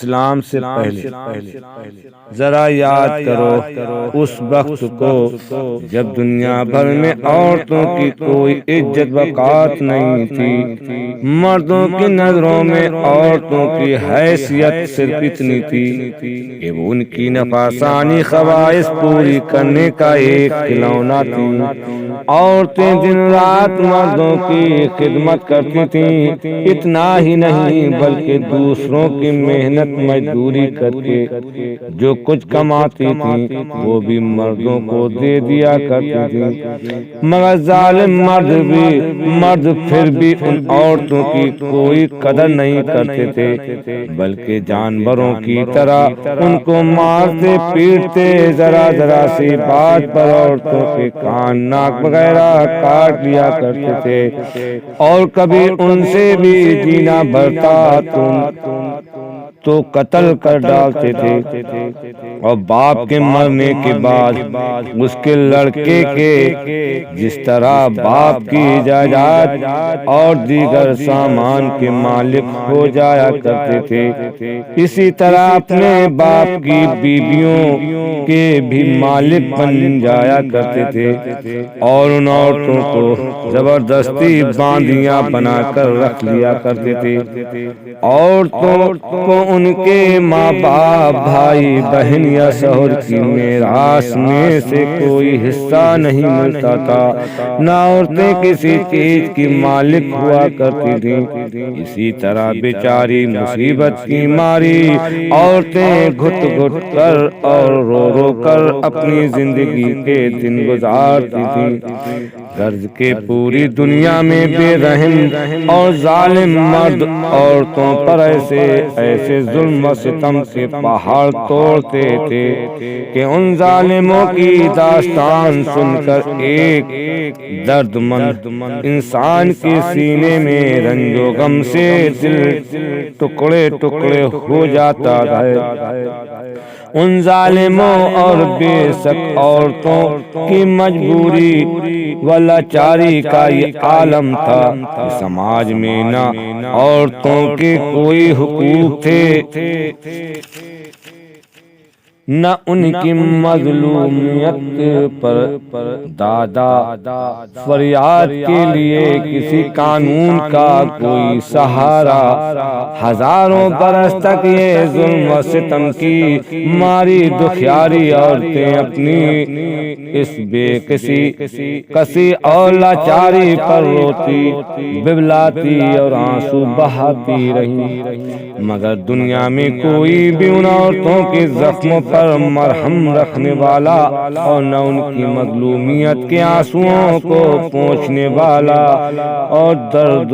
اسلام سے پہلے ذرا یاد کرو اس وقت کو جب دنیا بھر میں عورتوں کی کوئی عزت وقار نہیں تھی، مردوں کی نظروں میں عورتوں کی حیثیت صرف اتنی تھی کہ وہ ان کی نفسانی خواہش پوری کرنے کا ایک کھلونا تھی۔ عورتیں دن رات مردوں کی خدمت کرتی تھیں، اتنا ہی نہیں بلکہ دوسروں کی محنت مزدوری کر کے جو کچھ کماتی تھیں وہ بھی مردوں کو دے دیا کرتی تھیں، مگر ظالم مرد پھر بھی ان عورتوں کی کوئی قدر نہیں کرتے تھے، بلکہ جانوروں کی طرح ان کو مارتے پیٹتے، ذرا سی بات پر عورتوں کے کان ناک وغیرہ کاٹ لیا کرتے تھے، اور کبھی ان سے بھی جینا بھرتا تو قتل کر ڈالتے تھے، اور باپ کے مرنے کے بعد اس کے لڑکے کے جس طرح باپ کی جائیداد اور دیگر سامان کے مالک ہو جایا کرتے تھے، اسی طرح اپنے باپ کی بیویوں کے بھی مالک بن جایا کرتے تھے، اور ان عورتوں کو زبردستی باندیاں بنا کر رکھ لیا کرتے تھے۔ عورتوں کو ان کے ماں باپ، بھائی بہن یا شوہر کی میراث میں سے کوئی حصہ نہیں ملتا تھا، نہ عورتیں کسی چیز کی مالک ہوا کرتی تھیں۔ اسی طرح بیچاری مصیبت کی ماری عورتیں گھٹ گھٹ کر اور رو رو کر اپنی زندگی کے دن گزارتی تھیں۔ غرض کے پوری دنیا میں بے رحم اور ظالم مرد عورتوں پر ایسے ظلم و ستم کے پہاڑ توڑتے تھے کہ ان ظالموں کی داستان سن کر ایک درد مند انسان کے سینے میں رنج و غم سے دل ٹکڑے ٹکڑے ہو جاتا ہے۔ ان ظالموں اور بے شک عورتوں کی مجبوری و لاچاری کا یہ عالم تھا کہ سماج میں نہ عورتوں کے کوئی حقوق تھے، نہ ان کی مظلومیت پر دادا فریاد کے لیے کسی قانون کا کوئی سہارا۔ ہزاروں برس تک یہ ظلم و ستم کی ماری دکھیاری عورتیں اپنی اس بے کسی اور لاچاری پر روتی ببلاتی اور آنسو بہاتی رہی، مگر دنیا میں کوئی بھی ان عورتوں کے زخموں پر مرہم رکھنے والا اور نہ ان کی مظلومیت کے آنسوؤں کو پوچھنے والا، اور درد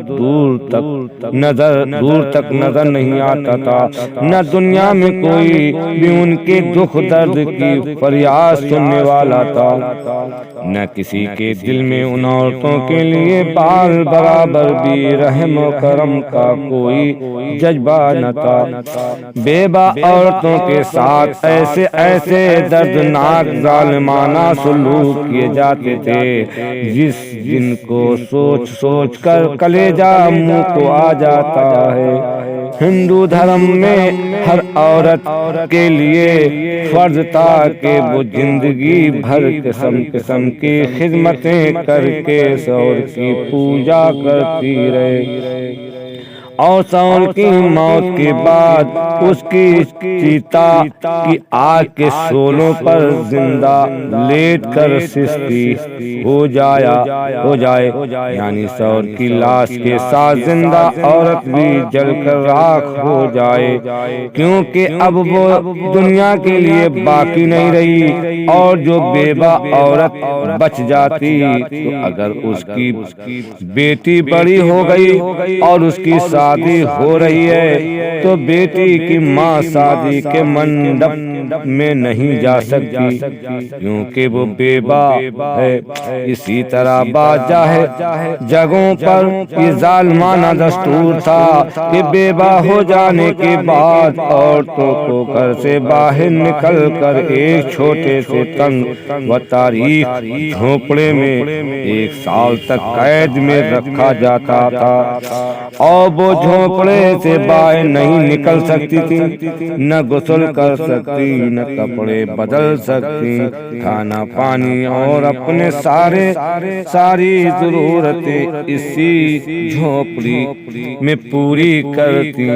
دور تک نظر نہیں آتا تھا، نہ دنیا میں کوئی بھی ان کے دکھ درد کی فریاد سننے والا تھا، نہ کسی کے دل میں ان عورتوں کے لیے بال برابر بھی رحم و کرم کا کوئی جذبہ نہ تھا۔ بیوہ عورتوں کے ساتھ ایسے دردناک ظالمانہ سلوک کیے جاتے تھے جن کو سوچ کر کلیجہ منہ کو آ جاتا ہے۔ ہندو دھرم میں ہر عورت کے لیے فرض تھا کہ وہ زندگی بھر قسم کی خدمتیں کر کے شوہر کی پوجا کرتی رہے، اور شوہر کی موت کے بعد اس کی چیتا کی آگ کے شعلوں پر زندہ لیٹ کر سستی ہو جائے، یعنی شوہر کی لاش کے ساتھ زندہ عورت بھی جل کر راکھ ہو جائے، کیونکہ اب وہ دنیا کے لیے باقی نہیں رہی، اور جو بیوہ عورت بچ جاتی تو اگر اس کی بیٹی بڑی ہو گئی اور اس کی شادی ہو رہی ہے تو بیٹی کی ماں شادی کے منڈپ میں نہیں جا سکتی، کیونکہ وہ بیوہ ہے۔ اسی طرح باجاہ جگہوں پر یہ ظالمانہ دستور تھا کہ بیوہ ہو جانے کے بعد عورتوں کو گھر سے باہر نکل کر ایک چھوٹے سے تنگ و تاریک جھونپڑے میں 1 سال تک قید میں رکھا جاتا تھا، اور وہ جھونپڑے سے باہر نہیں نکل سکتی تھی، نہ غسل کر سکتی، نہ کپڑے بدل سکتی، کھانا پانی اور اپنے ساری ضرورتیں اسی جھونپڑی میں پوری کرتی۔